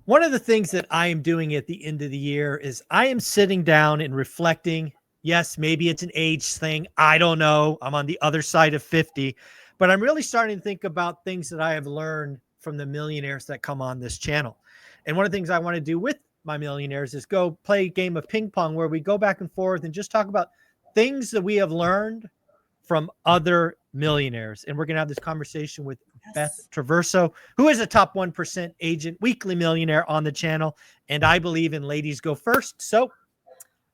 One of the things that I am doing at the end of the year is I am sitting down and reflecting. Yes, maybe it's an age thing. I don't know. I'm on the other side of 50, but I'm really starting to think about things that I have learned from the millionaires that come on this channel. And one of the things I want to do with my millionaires is go play a game of ping pong where we go back and forth and just talk about things that we have learned from other millionaires. And we're going to have this conversation with Beth Traverso, who is a top 1% agent, weekly millionaire on the channel. And I believe in ladies go first. So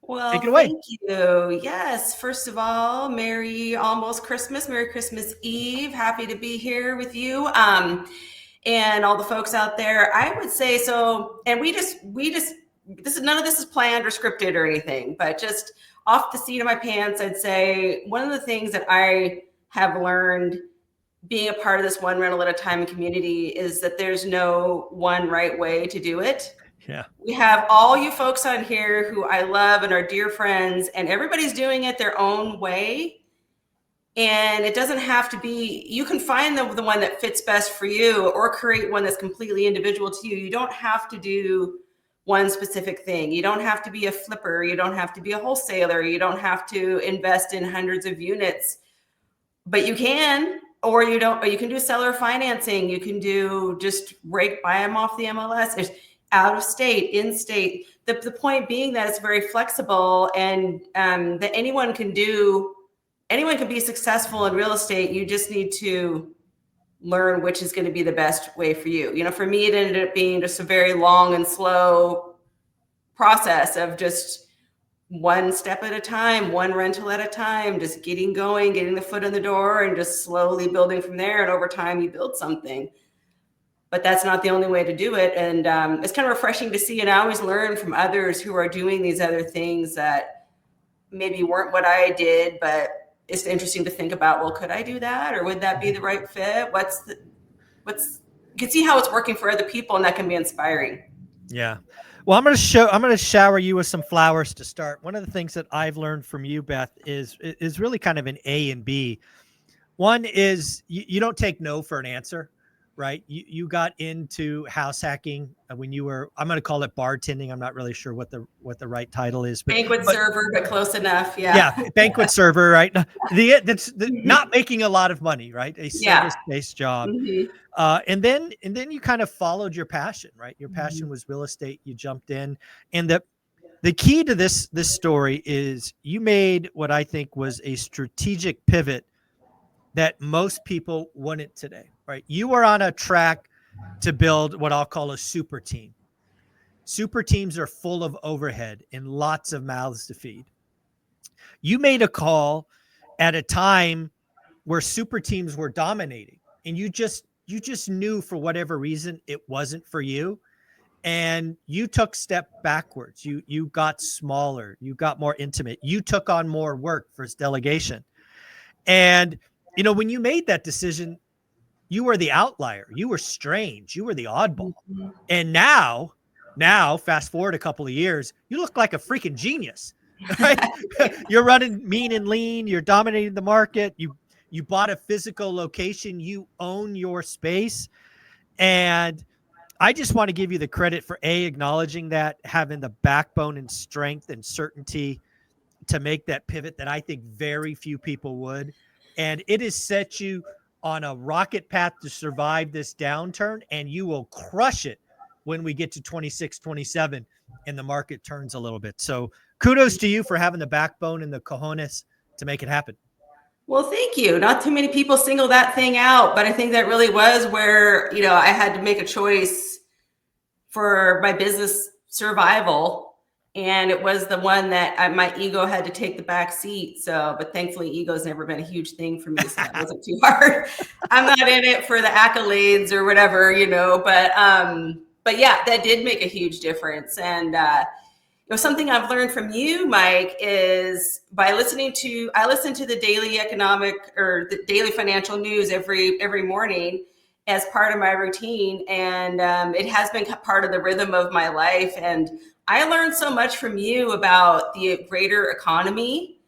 well, take it away. thank you. Yes. First of all, Merry almost Christmas. Merry Christmas Eve. Happy to be here with you. And all the folks out there, I would say so. And this is none of this is planned or scripted or anything, but just off the seat of my pants, I'd say one of the things that I have learned being a part of this one rental at a time community is that there's no one right way to do it. Yeah. We have all you folks on here who I love and are dear friends, and everybody's doing it their own way. And it doesn't have to be, you can find the one that fits best for you or create one that's completely individual to you. You don't have to do one specific thing. You don't have to be a flipper. You don't have to be a wholesaler. You don't have to invest in hundreds of units, but you can, or you don't, or you can do seller financing. You can do just buy them off the MLS. There's out of state, in state. The point being that it's very flexible and that anyone can be successful in real estate. You just need to learn which is going to be the best way for you. You know, for me, it ended up being just a very long and slow process of just one step at a time, one rental at a time, just getting going, getting the foot in the door and just slowly building from there. And over time you build something, but that's not the only way to do it. And it's kind of refreshing to see. And I always learn from others who are doing these other things that maybe weren't what I did, but it's interesting to think about, well, could I do that? Or would that be the right fit? You can see how it's working for other people, and that can be inspiring. Yeah. Well, I'm going to shower you with some flowers to start. One of the things that I've learned from you, Beth, is really kind of an A and B. One is you don't take no for an answer, right? You got into house hacking when you were, I'm going to call it bartending. I'm not really sure what the right title is, but banquet server, but close enough. Yeah. Yeah. Banquet server, right? That's not making a lot of money, right? A service-based job. Mm-hmm. And then you kind of followed your passion, right? Your passion was real estate. You jumped in, and the key to this story is you made what I think was a strategic pivot that most people wouldn't today, right? You were on a track to build what I'll call a super team. Super teams are full of overhead and lots of mouths to feed. You made a call at a time where super teams were dominating, and you just knew for whatever reason it wasn't for you, and you took step backwards. You got smaller, you got more intimate, you took on more work for delegation. And when you made that decision, you were the outlier, you were strange, you were the oddball. And now fast forward a couple of years, you look like a freaking genius, right? You're running mean and lean, you're dominating the market, you bought a physical location, you own your space. And I just want to give you the credit for acknowledging that, having the backbone and strength and certainty to make that pivot that I think very few people would. And it has set you on a rocket path to survive this downturn, and you will crush it when we get to 26, 27 and the market turns a little bit. So kudos to you for having the backbone and the cojones to make it happen. Well, thank you. Not too many people single that thing out, but I think that really was where, I had to make a choice for my business survival. And it was the one that my ego had to take the back seat. So, but thankfully ego's never been a huge thing for me. So that wasn't too hard. I'm not in it for the accolades or whatever, but yeah, that did make a huge difference. And, something I've learned from you, Mike, is I listen to the daily economic or the daily financial news every morning as part of my routine. And it has been part of the rhythm of my life. And I learned so much from you about the greater economy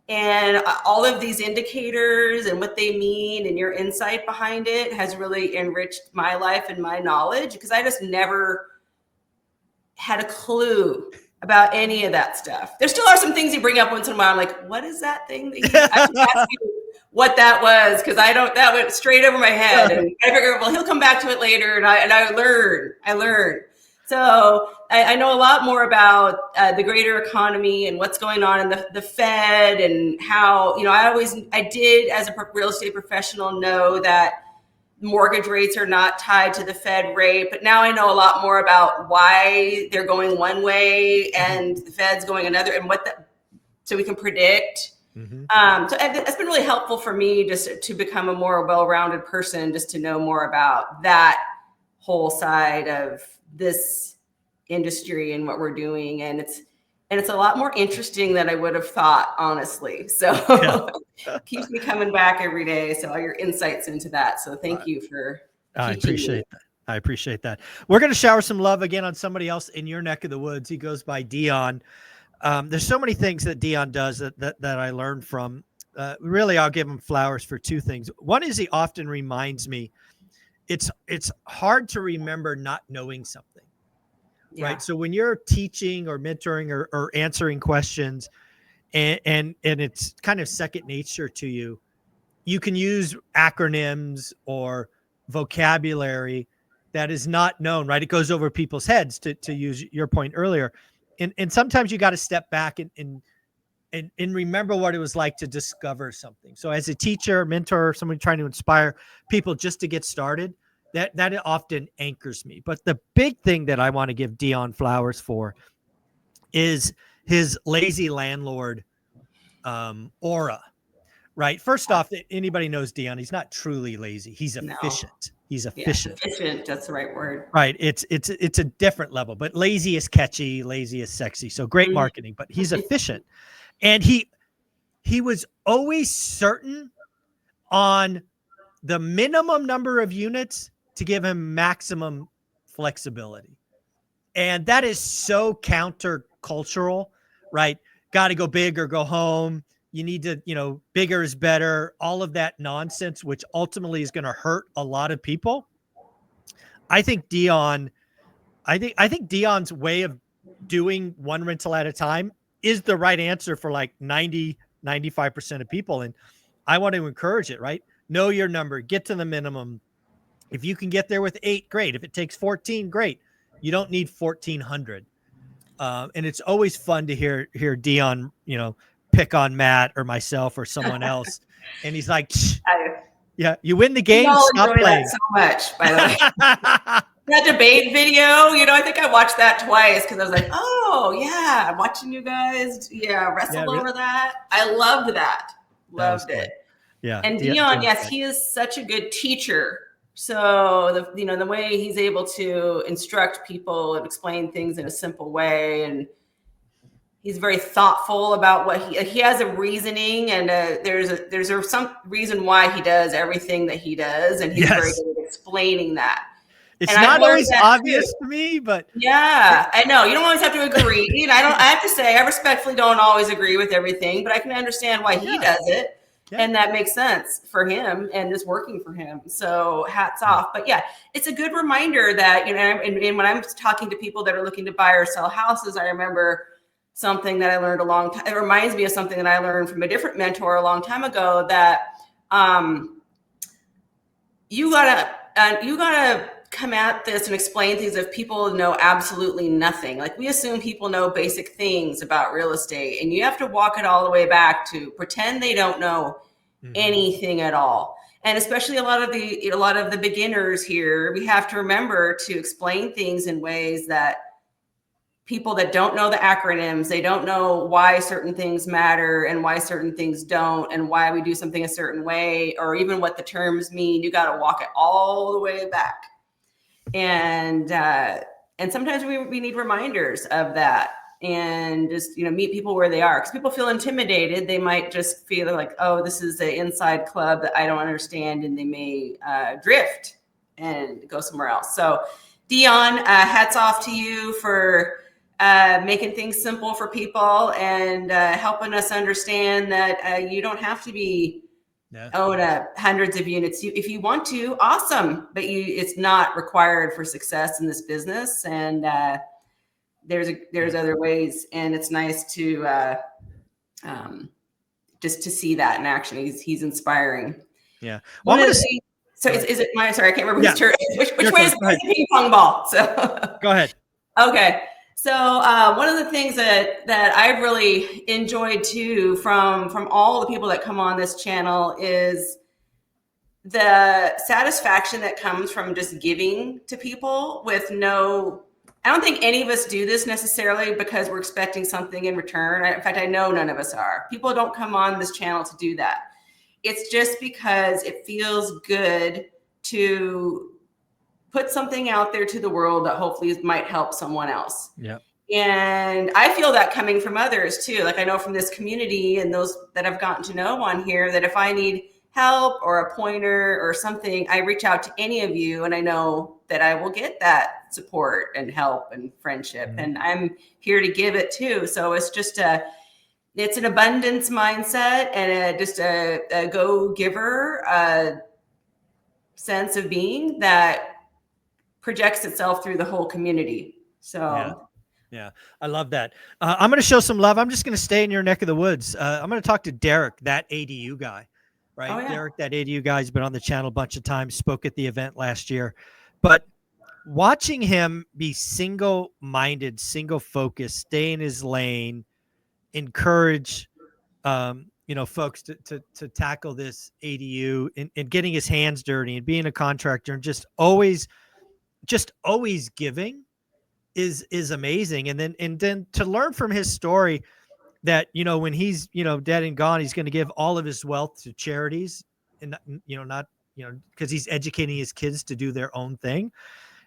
and all of these indicators and what they mean, and your insight behind it has really enriched my life and my knowledge, because I just never had a clue about any of that stuff. There still are some things you bring up once in a while. I'm like, what is that thing that I should ask you what that was? Because that went straight over my head. And I figured, well, he'll come back to it later. And I learned. So I know a lot more about the greater economy and what's going on in the Fed, and how, I did as a real estate professional know that mortgage rates are not tied to the Fed rate, but now I know a lot more about why they're going one way and the Fed's going another, and so we can predict. Mm-hmm. So it's been really helpful for me just to become a more well-rounded person, just to know more about that whole side of this industry and what we're doing. And it's a lot more interesting than I would have thought, honestly. So keeps me coming back every day. So all your insights into that. So thank you for teaching me. I appreciate that. We're going to shower some love again on somebody else in your neck of the woods. He goes by Dion. There's so many things that Dion does that I learned from. Really, I'll give him flowers for two things. One is he often reminds me it's hard to remember not knowing something. Yeah. Right. So when you're teaching or mentoring or answering questions and it's kind of second nature to you, you can use acronyms or vocabulary that is not known, right? It goes over people's heads, to use your point earlier. And sometimes you got to step back and remember what it was like to discover something. So as a teacher, mentor, somebody trying to inspire people just to get started, that often anchors me. But the big thing that I want to give Dion flowers for is his lazy landlord aura, right? First off, anybody knows Dion, he's not truly lazy. He's efficient. No. He's efficient. Yeah, efficient, that's the right word. Right. It's a different level, but lazy is catchy, lazy is sexy. So great marketing, but he's efficient. And he was always certain on the minimum number of units to give him maximum flexibility. And that is so countercultural, right? Got to go big or go home. You need to, bigger is better. All of that nonsense, which ultimately is going to hurt a lot of people. I think Dion's way of doing one rental at a time is the right answer for like 95% of people. And I want to encourage it, right? Know your number, get to the minimum. If you can get there with 8, great. If it takes 14, great. You don't need 1,400. And it's always fun to hear Dion, pick on Matt or myself or someone else. And he's like, yeah, you win the game. Stop playing. That so much, by the way. That debate video, I think I watched that twice because I was like, oh yeah, I'm watching you guys, wrestle over that. I loved that. Loved it. Yeah. And Dion, yes, he is such a good teacher. So the way he's able to instruct people and explain things in a simple way, and he's very thoughtful about what he has a reasoning, and there's some reason why he does everything that he does, and he's very good at explaining that. It's not always obvious to me, but yeah, I know you don't always have to agree. I have to say I respectfully don't always agree with everything, but I can understand why he does it. Yeah. And that makes sense for him and is working for him. So hats off. But yeah, it's a good reminder that, and when I'm talking to people that are looking to buy or sell houses, I remember something that I learned it reminds me of something that I learned from a different mentor a long time ago, that you gotta come at this and explain things if people know absolutely nothing. Like, we assume people know basic things about real estate, and you have to walk it all the way back to pretend they don't know anything at all. And especially a lot of the beginners here, we have to remember to explain things in ways that people that don't know the acronyms, they don't know why certain things matter and why certain things don't, and why we do something a certain way, or even what the terms mean. You got to walk it all the way back. And sometimes we need reminders of that, and just, meet people where they are. Because people feel intimidated. They might just feel like, oh, this is an inside club that I don't understand, and they may drift and go somewhere else. So Dion, hats off to you for making things simple for people, and helping us understand that you don't have to be own hundreds of units. If you want to, awesome, but it's not required for success in this business. And there's other ways, and it's nice to just to see that in action. He's inspiring. Yeah. Well, One of the things, so is it my, sorry, I can't remember whose turn. Which way is the ping pong ball? So go ahead. Okay. So one of the things that I've really enjoyed too from all the people that come on this channel is the satisfaction that comes from just giving to people with no, I don't think any of us do this necessarily because we're expecting something in return. In fact, I know none of us are. People don't come on this channel to do that. It's just because it feels good to put something out there to the world that hopefully might help someone else. Yeah. And I feel that coming from others too. Like I know from this community and those that I've gotten to know on here that if I need help or a pointer or something, I reach out to any of you and I know that I will get that support and help and friendship. Mm-hmm. And I'm here to give it too. So it's just it's an abundance mindset and just a go-giver sense of being that projects itself through the whole community. So yeah, I love that. I'm going to show some love. I'm just going to stay in your neck of the woods. I'm going to talk to Derek, that ADU guy, right? Oh, yeah. Derek, that ADU guy, has been on the channel a bunch of times, spoke at the event last year. But watching him be single-minded, single-focused, stay in his lane, encourage, folks to tackle this ADU and getting his hands dirty and being a contractor and just always giving is amazing. And then to learn from his story that, when he's, dead and gone, he's going to give all of his wealth to charities and, not, because he's educating his kids to do their own thing.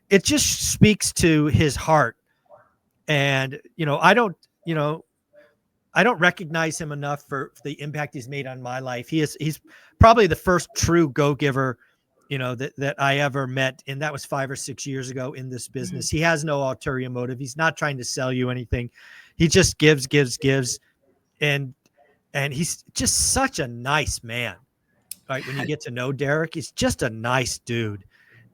It just speaks to his heart. And, I don't recognize him enough for the impact he's made on my life. He's probably the first true go-giver, that I ever met. And that was 5 or 6 years ago in this business. Mm-hmm. He has no ulterior motive. He's not trying to sell you anything. He just gives. And he's just such a nice man. Right. When you get to know Derek, he's just a nice dude.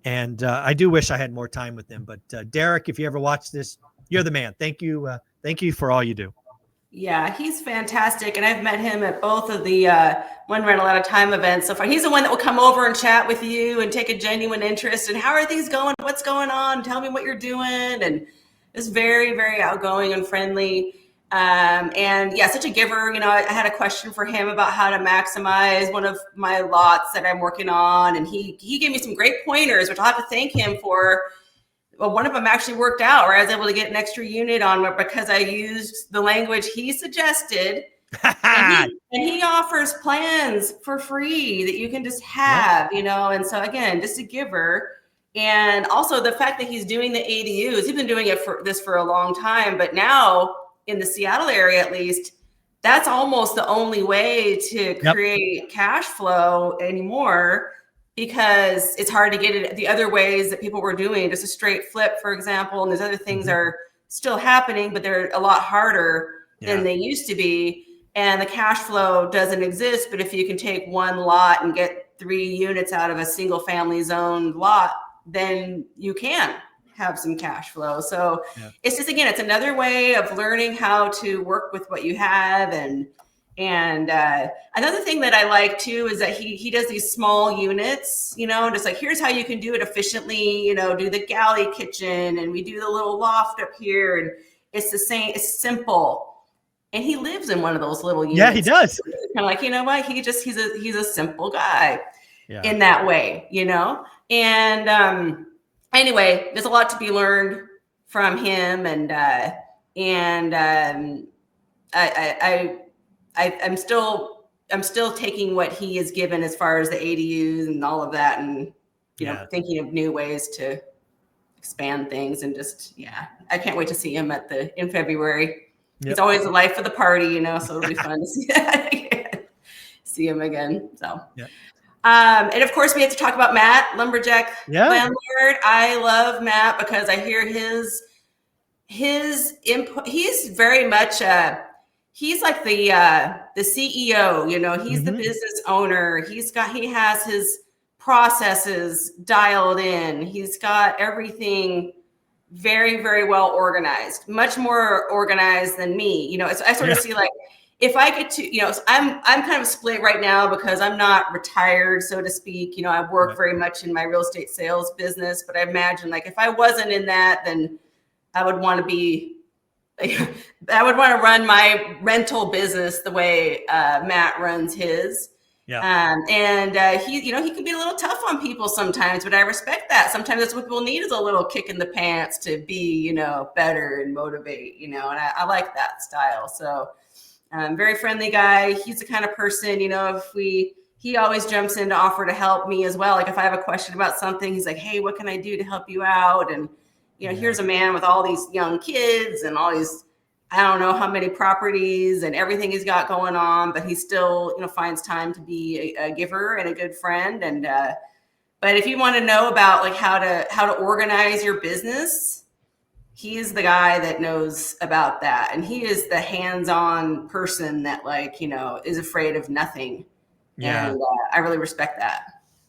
And I do wish I had more time with him, but Derek, if you ever watch this, you're the man. Thank you. Thank you for all you do. Yeah, he's fantastic. And I've met him at both of the One Rental at a Time events so far. He's the one that will come over and chat with you and take a genuine interest in how are things going? What's going on? Tell me what you're doing. And is very, very outgoing and friendly. And yeah, such a giver. I had a question for him about how to maximize one of my lots that I'm working on. And he gave me some great pointers, which I'll have to thank him for. Well, one of them actually worked out where I was able to get an extra unit on it because I used the language he suggested. and he offers plans for free that you can just have, and so again, just a giver. And also the fact that he's doing the ADUs, he's been doing it for a long time, but now in the Seattle area, at least, that's almost the only way to create cash flow anymore. Because it's hard to get it the other ways that people were doing, just a straight flip, for example. And there's other things are still happening, but they're a lot harder than they used to be. And the cash flow doesn't exist. But if you can take one lot and get 3 units out of a single family zoned lot, then you can have some cash flow. So it's just, again, it's another way of learning how to work with what you have. And another thing that I like too is that he does these small units, just like, here's how you can do it efficiently, do the galley kitchen, and we do the little loft up here, and it's the same, it's simple. And he lives in one of those little units. Yeah, he does. Kind of like, what? He's a simple guy in that way, And anyway, there's a lot to be learned from him, and I'm still taking what he has given as far as the ADUs and all of that, and thinking of new ways to expand things, and just I can't wait to see him in February. It's always the life of the party, so it'll be fun to see him again. So and of course we have to talk about Matt, lumberjack landlord. I love Matt because I hear his input. He's very much he's like the CEO, he's the business owner. He has his processes dialed in. He's got everything very, very well organized, much more organized than me. You know, I sort of Yeah. see like, if I get to, you know, so I'm kind of split right now because I'm not retired, so to speak. You know, I work Right. very much in my real estate sales business, but I imagine like if I wasn't in that, then I would want to be, I would want to run my rental business the way Matt runs his. Yeah. He, you know, he can be a little tough on people sometimes, but I respect that. Sometimes that's what people need, is a little kick in the pants to be, you know, better and motivate, you know, and I like that style. So very friendly guy. He's the kind of person, you know, he always jumps in to offer to help me as well. Like if I have a question about something, he's like, hey, what can I do to help you out? And, you know, here's a man with all these young kids and all these, I don't know how many properties and everything he's got going on, but he still, you know, finds time to be a giver and a good friend. And, but if you want to know about like how to organize your business, he's the guy that knows about that. And he is the hands-on person that, like, you know, is afraid of nothing. Yeah. And I really respect that.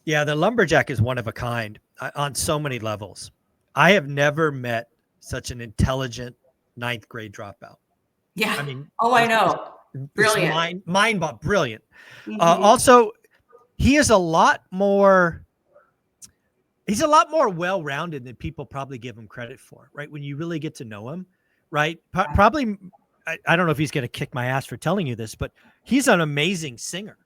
Yeah. The lumberjack is one of a kind on so many levels. I have never met such an intelligent ninth grade dropout. Yeah. I mean, I know. Brilliant. Brilliant. Mm-hmm. Also, he is a lot more well-rounded than people probably give him credit for, right? When you really get to know him, right? Probably, I don't know if he's going to kick my ass for telling you this, but he's an amazing singer.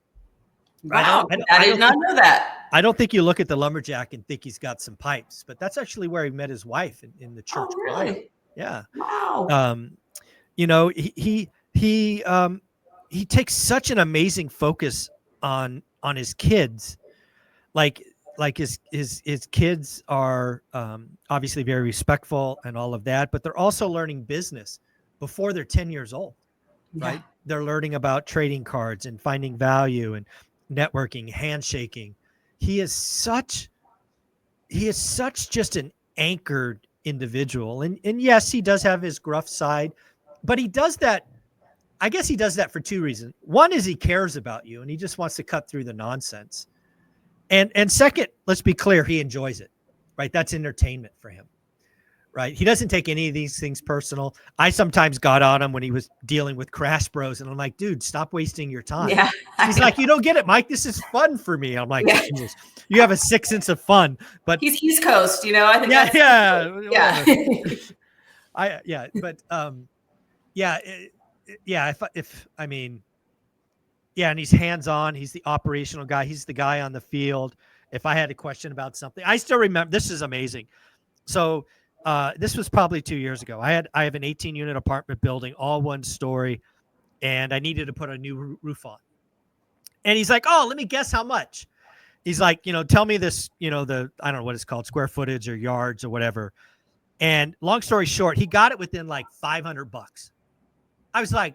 Right? Wow. I did not know that. I don't think you look at the lumberjack and think he's got some pipes, but that's actually where he met his wife in the church. Oh, really? Choir. Yeah. Wow. You know, he takes such an amazing focus on his kids. Like his kids are obviously very respectful and all of that, but they're also learning business before they're 10 years old, right? Yeah. They're learning about trading cards and finding value and networking, handshaking. He is such just an anchored individual. And yes, he does have his gruff side, but he does that. I guess he does that for two reasons. One is he cares about you and he just wants to cut through the nonsense. And second, let's be clear, he enjoys it, right? That's entertainment for him, right? He doesn't take any of these things personal. I sometimes got on him when he was dealing with Crash Bros, and I'm like, dude, stop wasting your time. Yeah. He's like, you don't get it, Mike. This is fun for me. I'm like, Jesus, you have a sick sense of fun, but he's East Coast, you know. I think. And he's hands-on. He's the operational guy. He's the guy on the field. If I had a question about something, I still remember, this is amazing. So this was probably 2 years ago. I have an 18-unit apartment building, all one story, and I needed to put a new roof on. And he's like, oh, let me guess how much. He's like, you know, tell me this, you know, I don't know what it's called, square footage or yards or whatever. And long story short, he got it within like $500. I was like,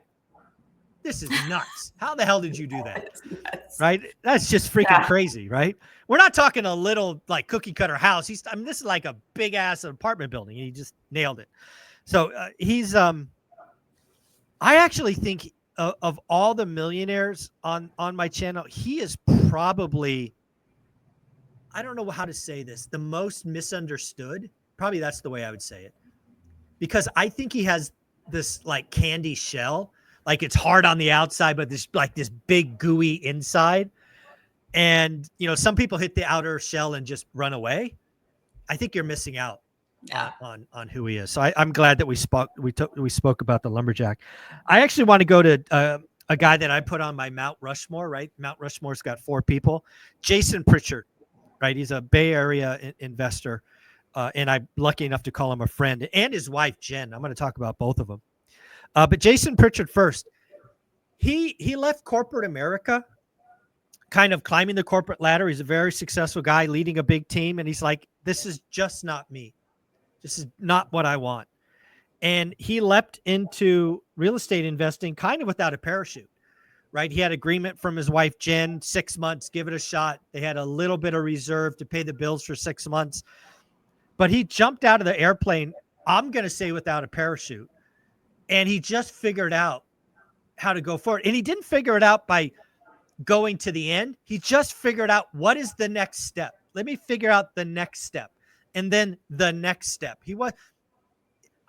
this is nuts. How the hell did you do that? Right? That's just freaking crazy, right? We're not talking a little like cookie cutter house. This is like a big ass apartment building. He just nailed it. So I actually think of all the millionaires on my channel, he is probably, I don't know how to say this, the most misunderstood. Probably that's the way I would say it. Because I think he has this like candy shell. Like it's hard on the outside, but this big gooey inside. And, you know, some people hit the outer shell and just run away. I think you're missing out on who he is. So I'm glad that we spoke about the lumberjack. I actually want to go to a guy that I put on my Mount Rushmore, right? Mount Rushmore's got 4 people. Jason Pritchard, right? He's a Bay Area investor. And I'm lucky enough to call him a friend, and his wife, Jen. I'm going to talk about both of them. But Jason Pritchard first, he left corporate America, kind of climbing the corporate ladder. He's a very successful guy leading a big team. And he's like, this is just not me. This is not what I want. And he leapt into real estate investing kind of without a parachute, right? He had agreement from his wife, Jen, 6 months, give it a shot. They had a little bit of reserve to pay the bills for 6 months. But he jumped out of the airplane, I'm going to say without a parachute. And he just figured out how to go forward. And he didn't figure it out by going to the end. He just figured out what is the next step. Let me figure out the next step. And then the next step.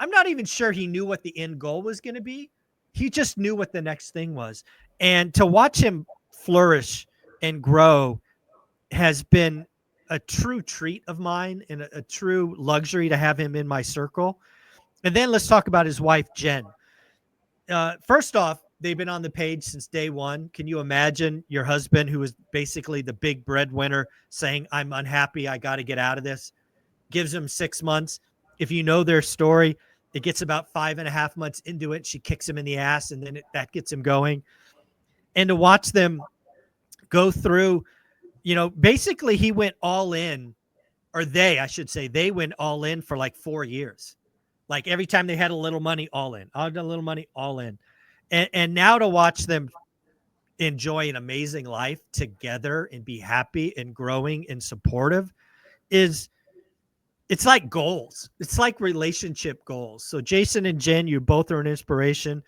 I'm not even sure he knew what the end goal was going to be. He just knew what the next thing was. And to watch him flourish and grow has been a true treat of mine and a true luxury to have him in my circle. And then let's talk about his wife, Jen. First off, they've been on the page since day one. Can you imagine your husband, who is basically the big breadwinner, saying, I'm unhappy, I got to get out of this? Gives him 6 months. If you know their story, it gets about 5.5 months into it. She kicks him in the ass, and then that gets him going. And to watch them go through, basically he went all in, or I should say, they went all in for like 4 years. Like every time they had a little money, all in. A little money, all in. And now to watch them enjoy an amazing life together and be happy and growing and supportive it's like goals. It's like relationship goals. So Jason and Jen, you both are an inspiration.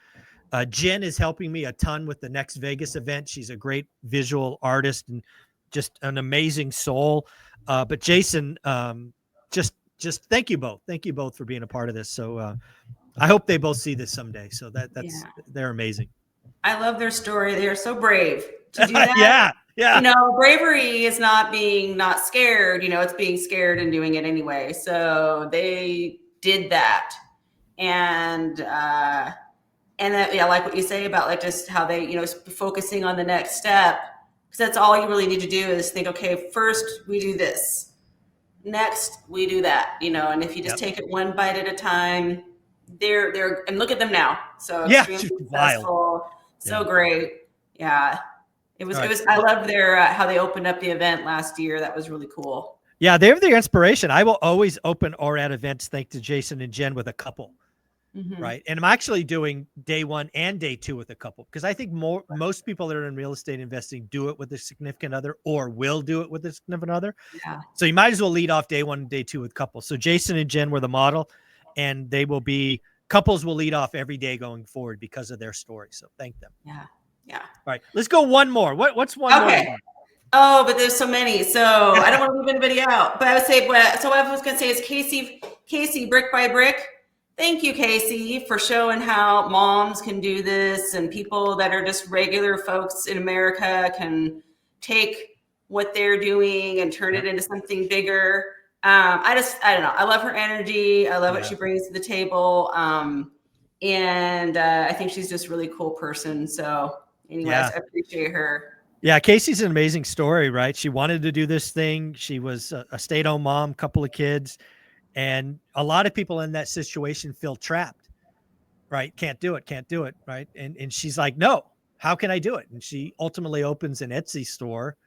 Jen is helping me a ton with the next Vegas event. She's a great visual artist and just an amazing soul. But Jason, just thank you both. Thank you both for being a part of this. So I hope they both see this someday. So they're amazing. I love their story. They are so brave to do that. Yeah. Bravery is not being not scared. It's being scared and doing it anyway. So they did that. And I like what you say about like just how they, focusing on the next step, because that's all you really need to do is think, okay, first we do this, next we do that, and if you just take it one bite at a time, they're and look at them now. So extremely successful, so great. Yeah. It was, I love their, how they opened up the event last year. That was really cool. Yeah. They're the inspiration. I will always open or at events, thanks to Jason and Jen, with a couple. Mm-hmm. Right. And I'm actually doing day 1 and day 2 with a couple, because I think most people that are in real estate investing do it with a significant other or will do it with a significant other. Yeah. So you might as well lead off day 1 and day 2 with couples. So Jason and Jen were the model, and couples will lead off every day going forward because of their story. So thank them. Yeah. Yeah. All right. Let's go one more. What's one more? Oh, but there's so many. So I don't want to leave anybody out. But I would say, so what I was going to say is Casey, Brick by Brick. Thank you, Casey, for showing how moms can do this, and people that are just regular folks in America can take what they're doing and turn it into something bigger. I don't know. I love her energy. I love what she brings to the table. And I think she's just a really cool person. So anyways, I appreciate her. Yeah. Casey's an amazing story, right? She wanted to do this thing. She was a stay-at-home mom, couple of kids. And a lot of people in that situation feel trapped, right? Can't do it, right? And she's like, no, how can I do it? And she ultimately opens an Etsy store,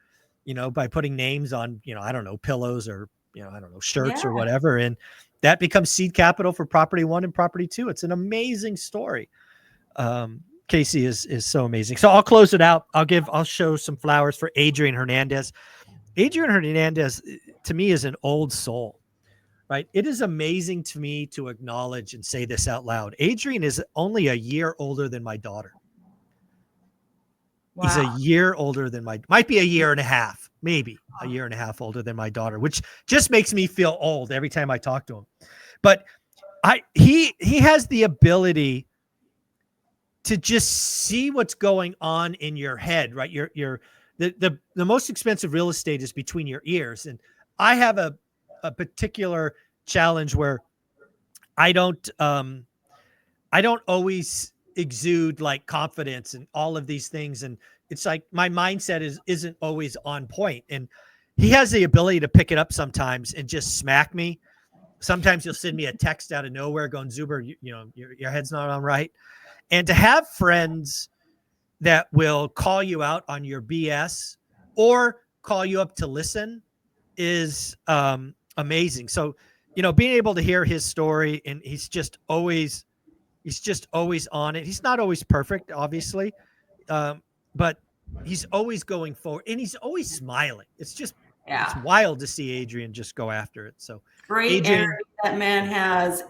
by putting names on, I don't know, pillows or, I don't know, shirts or whatever. And that becomes seed capital for property 1 and property 2. It's an amazing story. Casey is so amazing. So I'll close it out. I'll show some flowers for Adrian Hernandez. Adrian Hernandez, to me, is an old soul. Right. It is amazing to me to acknowledge and say this out loud. Adrian is only a year older than my daughter. Wow. He's a year older than might be a year and a half, maybe a year and a half older than my daughter, which just makes me feel old every time I talk to him. But he has the ability to just see what's going on in your head, right? The most expensive real estate is between your ears. And I have a particular challenge where I don't always exude like confidence and all of these things. And it's like my mindset isn't always on point. And he has the ability to pick it up sometimes and just smack me. Sometimes he'll send me a text out of nowhere going, Zuber, your head's not on right. And to have friends that will call you out on your BS or call you up to listen is amazing. So, being able to hear his story, and he's just always on it. He's not always perfect, obviously, but he's always going forward, and he's always smiling. It's just it's wild to see Adrian just go after it. So great energy that man has,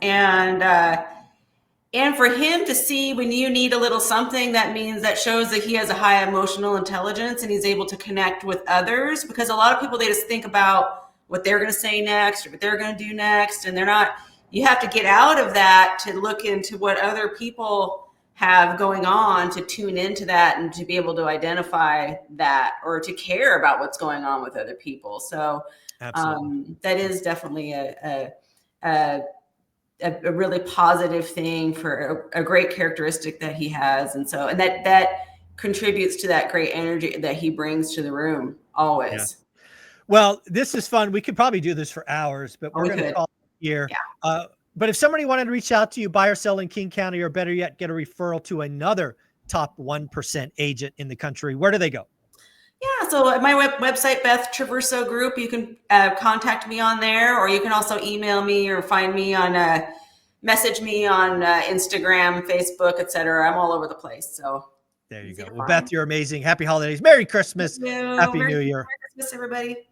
and for him to see when you need a little something, that shows that he has a high emotional intelligence and he's able to connect with others, because a lot of people, they just think about what they're going to say next or what they're going to do next. And they're not, you have to get out of that to look into what other people have going on, to tune into that and to be able to identify that, or to care about what's going on with other people. So that is definitely a really positive thing, for a great characteristic that he has. And so, and that contributes to that great energy that he brings to the room always. Yeah. Well, this is fun. We could probably do this for hours, but we're going to call it here. Yeah. But if somebody wanted to reach out to you, buy or sell in King County, or better yet, get a referral to another top 1% agent in the country, where do they go? Yeah, so at my website, Beth Traverso Group, you can contact me on there, or you can also email me or find me on, message me on Instagram, Facebook, etc. I'm all over the place. So there you go. Well, Beth, you're amazing. Happy holidays. Merry Christmas. Happy New Year. Merry Christmas, everybody.